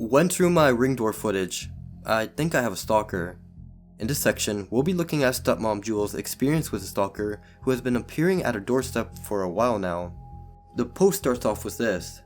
Went through my ring door footage. I think I have a stalker. In this section, we'll be looking at stepmom Jewel's experience with a stalker who has been appearing at her doorstep for a while now. The post starts off with this.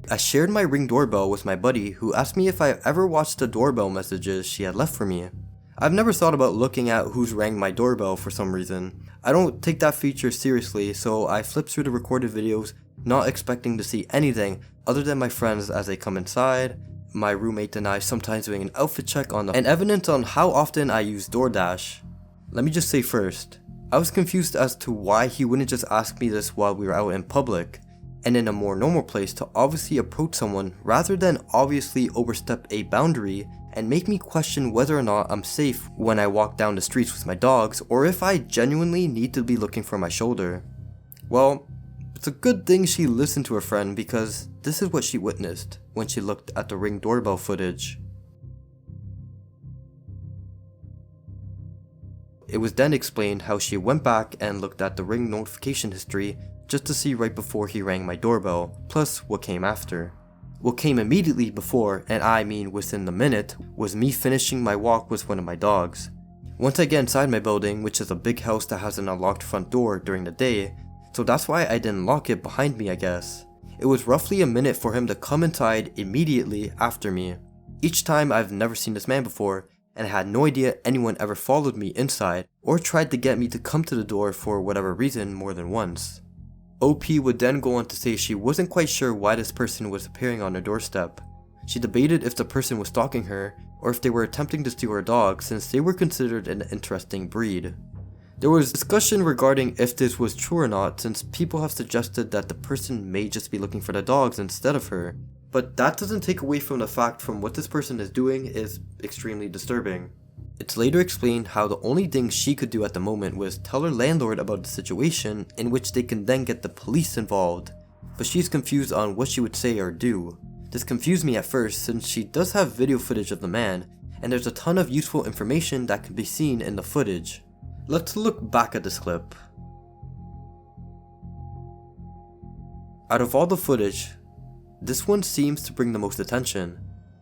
I shared my ring doorbell with my buddy who asked me if I ever watched the doorbell messages she had left for me. I've never thought about looking at who's rang my doorbell for some reason. I don't take that feature seriously, so I flip through the recorded videos not expecting to see anything other than my friends as they come inside, my roommate and I sometimes doing an outfit check on them, and evidence on how often I use DoorDash. Let me just say first, I was confused as to why he wouldn't just ask me this while we were out in public, and in a more normal place to obviously approach someone rather than obviously overstep a boundary and make me question whether or not I'm safe when I walk down the streets with my dogs or if I genuinely need to be looking for my shoulder. Well, it's a good thing she listened to her friend because this is what she witnessed when she looked at the ring doorbell footage. It was then explained how she went back and looked at the ring notification history just to see right before he rang my doorbell, plus what came after. What came immediately before, and I mean within the minute, was me finishing my walk with one of my dogs. Once I get inside my building, which is a big house that has an unlocked front door during the day, so that's why I didn't lock it behind me, I guess. It was roughly a minute for him to come inside immediately after me. Each time I've never seen this man before, and I had no idea anyone ever followed me inside or tried to get me to come to the door for whatever reason more than once. OP would then go on to say she wasn't quite sure why this person was appearing on her doorstep. She debated if the person was stalking her or if they were attempting to steal her dog since they were considered an interesting breed. There was discussion regarding if this was true or not since people have suggested that the person may just be looking for the dogs instead of her, but that doesn't take away from the fact from what this person is doing is extremely disturbing. It's later explained how the only thing she could do at the moment was tell her landlord about the situation in which they can then get the police involved, but she's confused on what she would say or do. This confused me at first since she does have video footage of the man, and there's a ton of useful information that can be seen in the footage. Let's look back at this clip. Out of all the footage, this one seems to bring the most attention.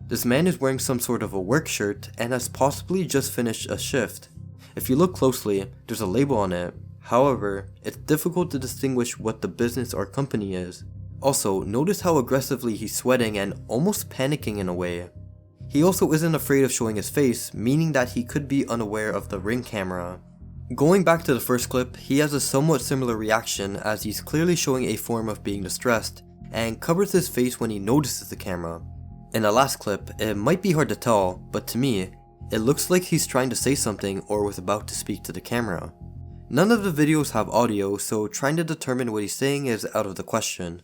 This man is wearing some sort of a work shirt and has possibly just finished a shift. If you look closely, there's a label on it. However, it's difficult to distinguish what the business or company is. Also, notice how aggressively he's sweating and almost panicking in a way. He also isn't afraid of showing his face, meaning that he could be unaware of the ring camera. Going back to the first clip, he has a somewhat similar reaction as he's clearly showing a form of being distressed and covers his face when he notices the camera. In the last clip, it might be hard to tell, but to me, it looks like he's trying to say something or was about to speak to the camera. None of the videos have audio, so trying to determine what he's saying is out of the question.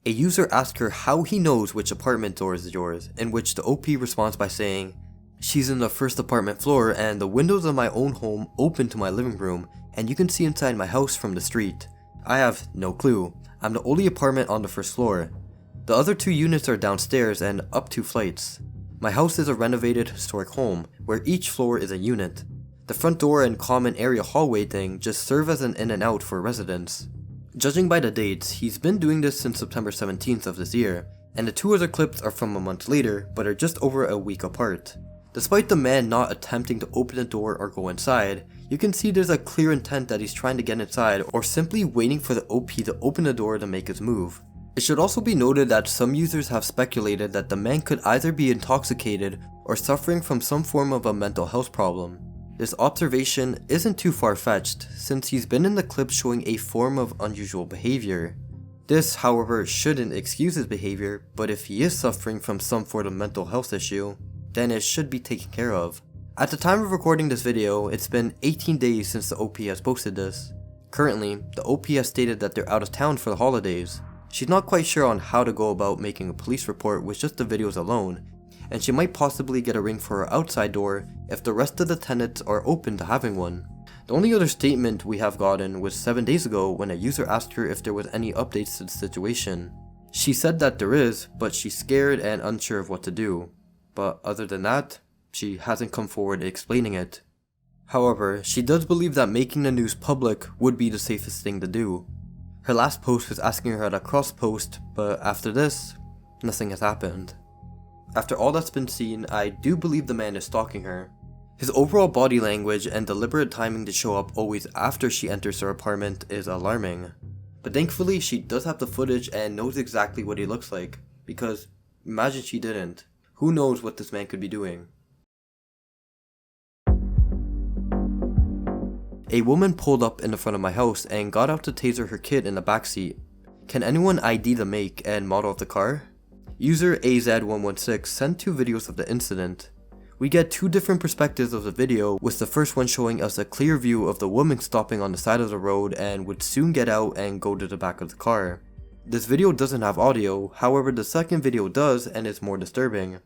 A user asked her how he knows which apartment door is yours, in which the OP responds by saying, "She's in the first apartment floor and the windows of my own home open to my living room and you can see inside my house from the street. I have no clue. I'm the only apartment on the first floor. The other 2 units are downstairs and up 2 flights. My house is a renovated historic home where each floor is a unit. The front door and common area hallway thing just serve as an in and out for residents." Judging by the dates, he's been doing this since September 17th of this year, and the 2 other clips are from a month later but are just over a week apart. Despite the man not attempting to open the door or go inside, you can see there's a clear intent that he's trying to get inside or simply waiting for the OP to open the door to make his move. It should also be noted that some users have speculated that the man could either be intoxicated or suffering from some form of a mental health problem. This observation isn't too far-fetched since he's been in the clip showing a form of unusual behavior. This, however, shouldn't excuse his behavior, but if he is suffering from some sort of mental health issue, then it should be taken care of. At the time of recording this video, it's been 18 days since the OP has posted this. Currently, the OP has stated that they're out of town for the holidays. She's not quite sure on how to go about making a police report with just the videos alone, and she might possibly get a ring for her outside door if the rest of the tenants are open to having one. The only other statement we have gotten was 7 days ago when a user asked her if there was any updates to the situation. She said that there is, but she's scared and unsure of what to do. But other than that, she hasn't come forward explaining it. However, she does believe that making the news public would be the safest thing to do. Her last post was asking her to cross post, but after this, nothing has happened. After all that's been seen, I do believe the man is stalking her. His overall body language and deliberate timing to show up always after she enters her apartment is alarming. But thankfully she does have the footage and knows exactly what he looks like, because imagine she didn't. Who knows what this man could be doing? A woman pulled up in the front of my house and got out to taser her kid in the backseat. Can anyone ID the make and model of the car? User AZ116 sent 2 videos of the incident. We get 2 different perspectives of the video, with the first one showing us a clear view of the woman stopping on the side of the road and would soon get out and go to the back of the car. This video doesn't have audio, however the second video does and is more disturbing.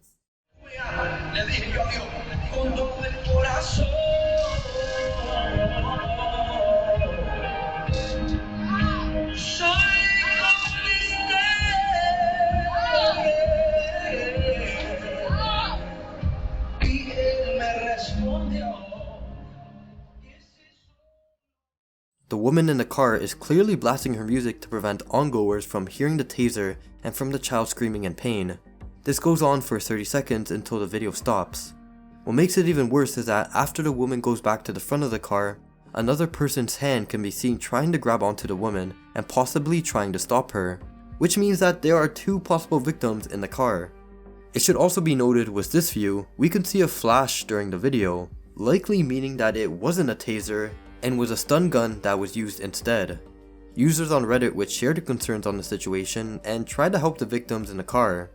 The woman in the car is clearly blasting her music to prevent ongoers from hearing the taser and from the child screaming in pain. This goes on for 30 seconds until the video stops. What makes it even worse is that after the woman goes back to the front of the car, another person's hand can be seen trying to grab onto the woman and possibly trying to stop her, which means that there are 2 possible victims in the car. It should also be noted with this view, we can see a flash during the video, likely meaning that it wasn't a taser and was a stun gun that was used instead. Users on Reddit would share their concerns on the situation and try to help the victims in the car.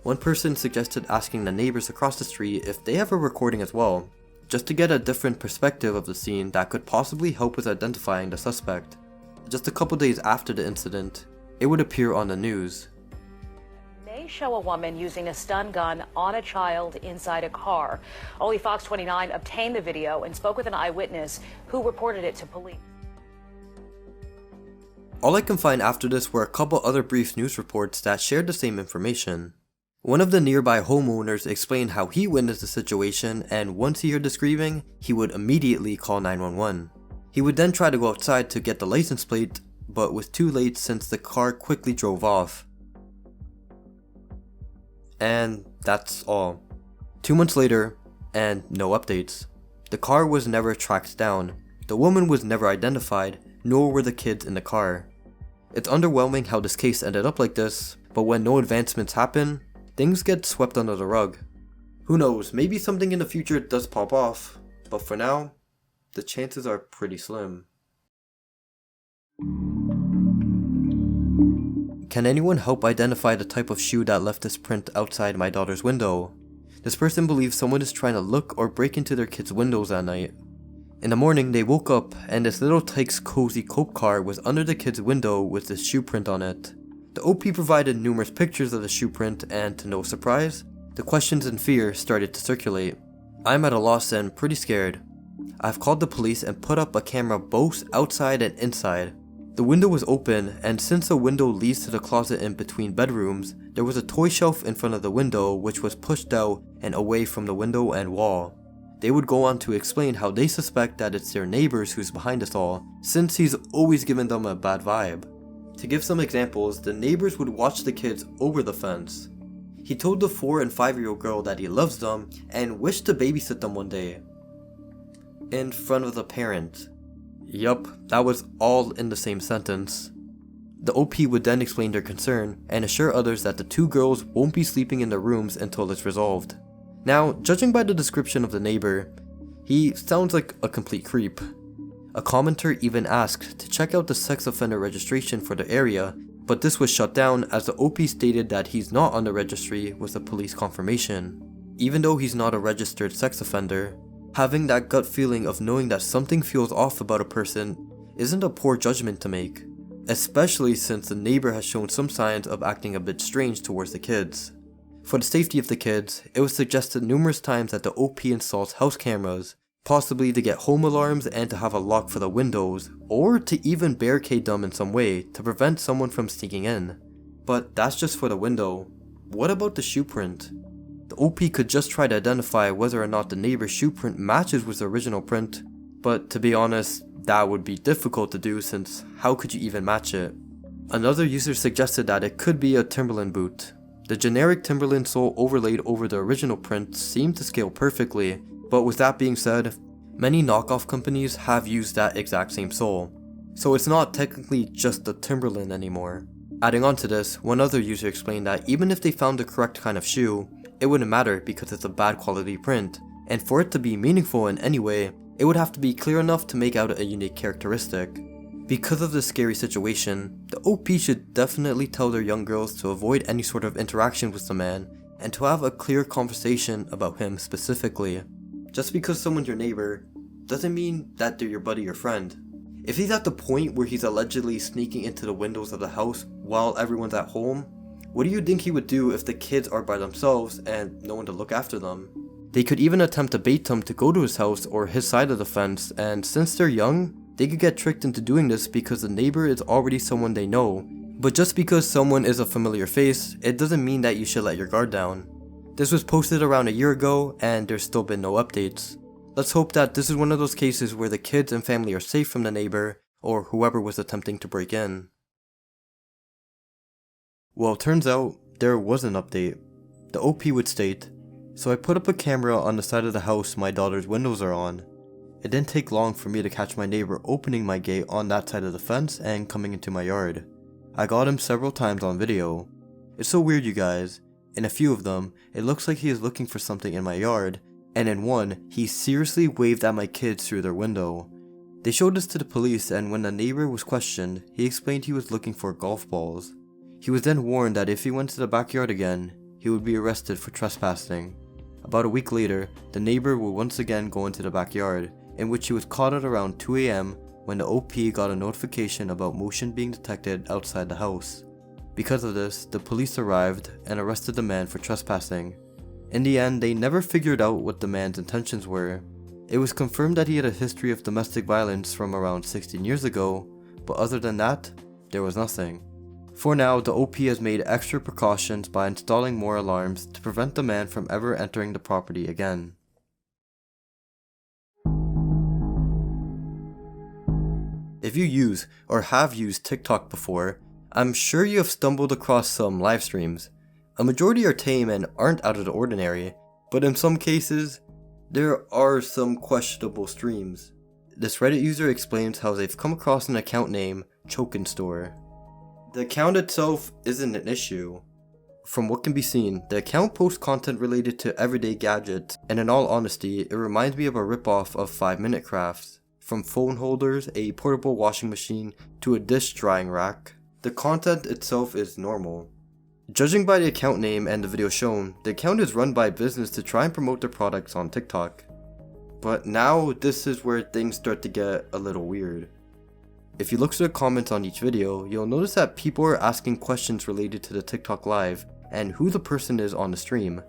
One person suggested asking the neighbors across the street if they have a recording as well, just to get a different perspective of the scene that could possibly help with identifying the suspect. Just a couple days after the incident, it would appear on the news. They show a woman using a stun gun on a child inside a car. Only Fox 29 obtained the video and spoke with an eyewitness who reported it to police. All I can find after this were a couple other brief news reports that shared the same information. One of the nearby homeowners explained how he witnessed the situation, and once he heard the screaming, he would immediately call 911. He would then try to go outside to get the license plate, but was too late since the car quickly drove off. And that's all. 2 months later, and no updates. The car was never tracked down, the woman was never identified, nor were the kids in the car. It's underwhelming how this case ended up like this, but when no advancements happen, things get swept under the rug. Who knows, maybe something in the future does pop off, but for now, the chances are pretty slim. Can anyone help identify the type of shoe that left this print outside my daughter's window? This person believes someone is trying to look or break into their kids' windows at night. In the morning, they woke up and this little Tykes cozy cope car was under the kid's window with this shoe print on it. The OP provided numerous pictures of the shoe print and, to no surprise, the questions and fear started to circulate. I'm at a loss and pretty scared. I've called the police and put up a camera both outside and inside. The window was open, and since the window leads to the closet in between bedrooms, there was a toy shelf in front of the window which was pushed out and away from the window and wall. They would go on to explain how they suspect that it's their neighbors who's behind this all, since he's always given them a bad vibe. To give some examples, the neighbors would watch the kids over the fence. He told the 4 and 5-year-old girl that he loves them and wished to babysit them one day. In front of the parent. Yup, that was all in the same sentence. The OP would then explain their concern and assure others that the 2 girls won't be sleeping in their rooms until it's resolved. Now, judging by the description of the neighbor, he sounds like a complete creep. A commenter even asked to check out the sex offender registration for the area, but this was shut down as the OP stated that he's not on the registry with a police confirmation. Even though he's not a registered sex offender, having that gut feeling of knowing that something feels off about a person isn't a poor judgment to make, especially since the neighbor has shown some signs of acting a bit strange towards the kids. For the safety of the kids, it was suggested numerous times that the OP installs house cameras, possibly to get home alarms and to have a lock for the windows, or to even barricade them in some way to prevent someone from sneaking in. But that's just for the window. What about the shoe print? The OP could just try to identify whether or not the neighbor's shoe print matches with the original print, but to be honest, that would be difficult to do since how could you even match it? Another user suggested that it could be a Timberland boot. The generic Timberland sole overlaid over the original print seemed to scale perfectly, but with that being said, many knockoff companies have used that exact same sole, so it's not technically just the Timberland anymore. Adding on to this, one other user explained that even if they found the correct kind of shoe, it wouldn't matter because it's a bad quality print, and for it to be meaningful in any way, it would have to be clear enough to make out a unique characteristic. Because of this scary situation, the OP should definitely tell their young girls to avoid any sort of interaction with the man, and to have a clear conversation about him specifically. Just because someone's your neighbor, doesn't mean that they're your buddy or friend. If he's at the point where he's allegedly sneaking into the windows of the house while everyone's at home, what do you think he would do if the kids are by themselves and no one to look after them? They could even attempt to bait them to go to his house or his side of the fence, and since they're young, they could get tricked into doing this because the neighbor is already someone they know. But just because someone is a familiar face, it doesn't mean that you should let your guard down. This was posted around a year ago, and there's still been no updates. Let's hope that this is one of those cases where the kids and family are safe from the neighbor, or whoever was attempting to break in. Well, it turns out there was an update. The OP would state, "So I put up a camera on the side of the house my daughter's windows are on. It didn't take long for me to catch my neighbor opening my gate on that side of the fence and coming into my yard. I got him several times on video. It's so weird, you guys. In a few of them, it looks like he is looking for something in my yard, and in one, he seriously waved at my kids through their window. They showed this to the police, and when the neighbor was questioned, he explained he was looking for golf balls. He was then warned that if he went to the backyard again, he would be arrested for trespassing. About a week later, the neighbor would once again go into the backyard, in which he was caught at around 2 AM when the OP got a notification about motion being detected outside the house. Because of this, the police arrived and arrested the man for trespassing. In the end, they never figured out what the man's intentions were. It was confirmed that he had a history of domestic violence from around 16 years ago, but other than that, there was nothing. For now, the OP has made extra precautions by installing more alarms to prevent the man from ever entering the property again. If you use or have used TikTok before, I'm sure you have stumbled across some live streams. A majority are tame and aren't out of the ordinary, but in some cases, there are some questionable streams. This Reddit user explains how they've come across an account named Cokinstore. The account itself isn't an issue. From what can be seen, the account posts content related to everyday gadgets, and in all honesty, it reminds me of a ripoff of 5-Minute Crafts. From phone holders, a portable washing machine, to a dish drying rack, the content itself is normal. Judging by the account name and the video shown, the account is run by a business to try and promote their products on TikTok. But now, this is where things start to get a little weird. If you look through the comments on each video, you'll notice that people are asking questions related to the TikTok live and who the person is on the stream.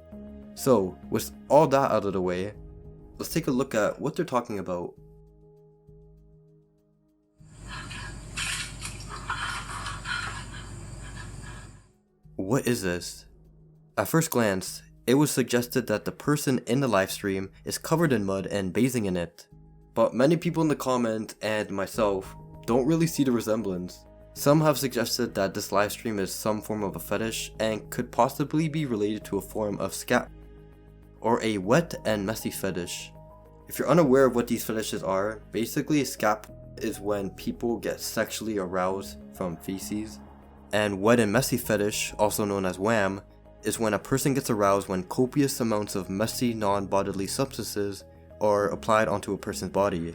So, with all that out of the way, let's take a look at what they're talking about. What is this? At first glance, it was suggested that the person in the livestream is covered in mud and bathing in it. But many people in the comment, and myself, don't really see the resemblance. Some have suggested that this livestream is some form of a fetish and could possibly be related to a form of scap, or a wet and messy fetish. If you're unaware of what these fetishes are, basically scap is when people get sexually aroused from feces. And wet and messy fetish, also known as wham, is when a person gets aroused when copious amounts of messy non-bodily substances are applied onto a person's body.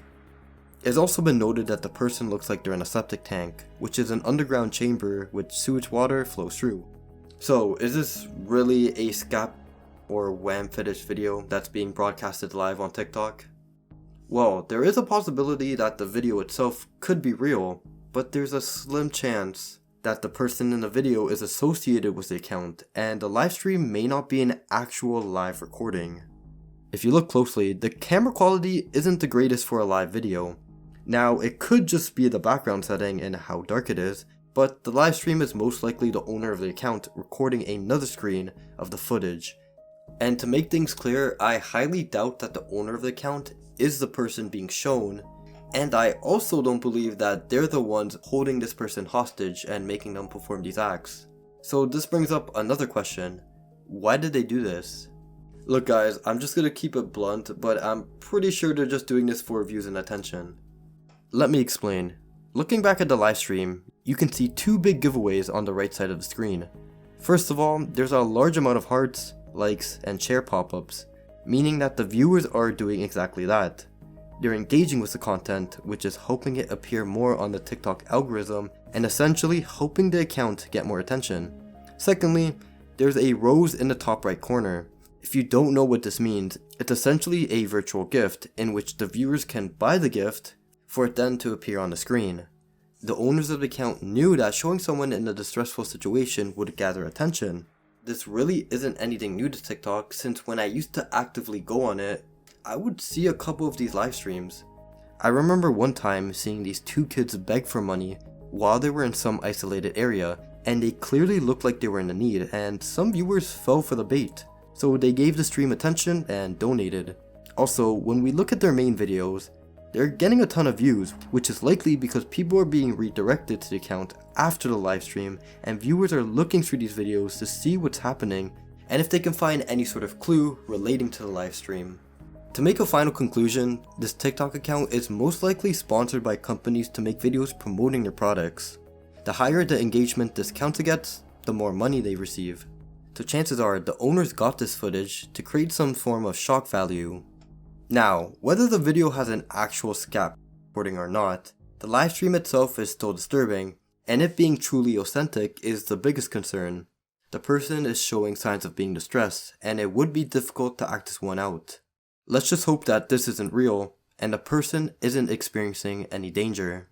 It's also been noted that the person looks like they're in a septic tank, which is an underground chamber which sewage water flows through. So, is this really a scap or wham fetish video that's being broadcasted live on TikTok? Well, there is a possibility that the video itself could be real, but there's a slim chance that the person in the video is associated with the account, and the livestream may not be an actual live recording. If you look closely, the camera quality isn't the greatest for a live video. Now, it could just be the background setting and how dark it is, but the livestream is most likely the owner of the account recording another screen of the footage. And to make things clear, I highly doubt that the owner of the account is the person being shown, and I also don't believe that they're the ones holding this person hostage and making them perform these acts. So this brings up another question. Why did they do this? Look guys, I'm just gonna keep it blunt, but I'm pretty sure they're just doing this for views and attention. Let me explain. Looking back at the live stream, you can see two big giveaways on the right side of the screen. First of all, there's a large amount of hearts, likes, and share pop-ups, meaning that the viewers are doing exactly that. They're engaging with the content, which is helping it appear more on the TikTok algorithm and essentially helping the account get more attention. Secondly, there's a rose in the top right corner. If you don't know what this means, it's essentially a virtual gift in which the viewers can buy the gift for it then to appear on the screen. The owners of the account knew that showing someone in a distressful situation would gather attention. This really isn't anything new to TikTok, since when I used to actively go on it, I would see a couple of these live streams. I remember one time seeing these two kids beg for money while they were in some isolated area, and they clearly looked like they were in need, and some viewers fell for the bait. So they gave the stream attention and donated. Also, when we look at their main videos, they're getting a ton of views, which is likely because people are being redirected to the account after the live stream, and viewers are looking through these videos to see what's happening and if they can find any sort of clue relating to the live stream. To make a final conclusion, this TikTok account is most likely sponsored by companies to make videos promoting their products. The higher the engagement this counter gets, the more money they receive. So chances are the owners got this footage to create some form of shock value. Now, whether the video has an actual scab recording or not, the livestream itself is still disturbing, and it being truly authentic is the biggest concern. The person is showing signs of being distressed, and it would be difficult to act this one out. Let's just hope that this isn't real, and the person isn't experiencing any danger.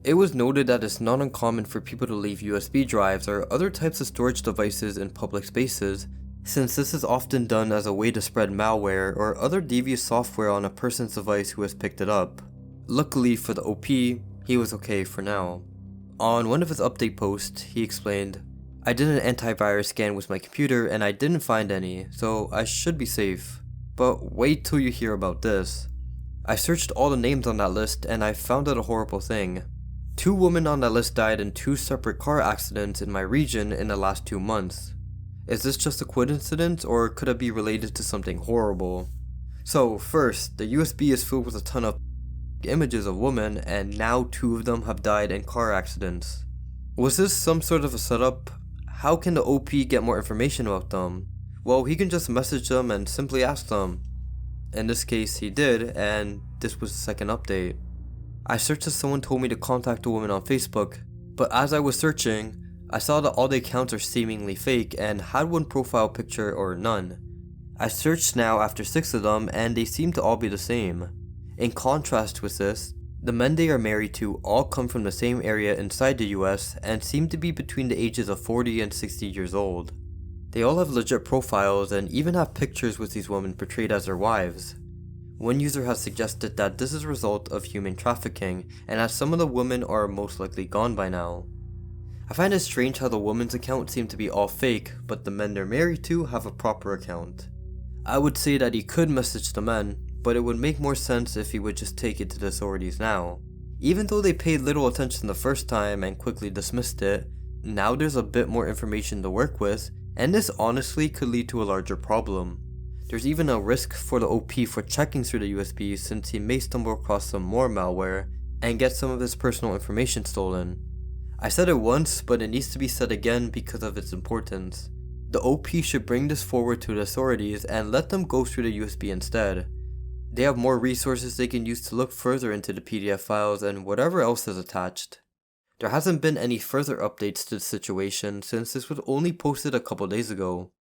It was noted that it's not uncommon for people to leave USB drives or other types of storage devices in public spaces, since this is often done as a way to spread malware or other devious software on a person's device who has picked it up. Luckily for the OP, he was okay for now. On one of his update posts, he explained, "I did an antivirus scan with my computer and I didn't find any, so I should be safe. But wait till you hear about this. I searched all the names on that list and I found out a horrible thing. 2 women on that list died in 2 separate car accidents in my region in the last 2 months. Is this just a coincidence or could it be related to something horrible?" So first, the USB is filled with a ton of images of women and now 2 of them have died in car accidents. Was this some sort of a setup? How can the OP get more information about them? Well, he can just message them and simply ask them. In this case, he did, and this was the second update. I searched as someone told me to contact a woman on Facebook, but as I was searching, I saw that all the accounts are seemingly fake and had one profile picture or none. I searched now after 6 of them and they seem to all be the same. In contrast with this, the men they are married to all come from the same area inside the US and seem to be between the ages of 40 and 60 years old. They all have legit profiles and even have pictures with these women portrayed as their wives. One user has suggested that this is a result of human trafficking and that some of the women are most likely gone by now. I find it strange how the woman's account seemed to be all fake, but the men they're married to have a proper account. I would say that he could message the men, but it would make more sense if he would just take it to the authorities now. Even though they paid little attention the first time and quickly dismissed it, now there's a bit more information to work with, and this honestly could lead to a larger problem. There's even a risk for the OP for checking through the USB since he may stumble across some more malware and get some of his personal information stolen. I said it once, but it needs to be said again because of its importance. The OP should bring this forward to the authorities and let them go through the USB instead. They have more resources they can use to look further into the PDF files and whatever else is attached. There hasn't been any further updates to the situation since this was only posted a couple days ago.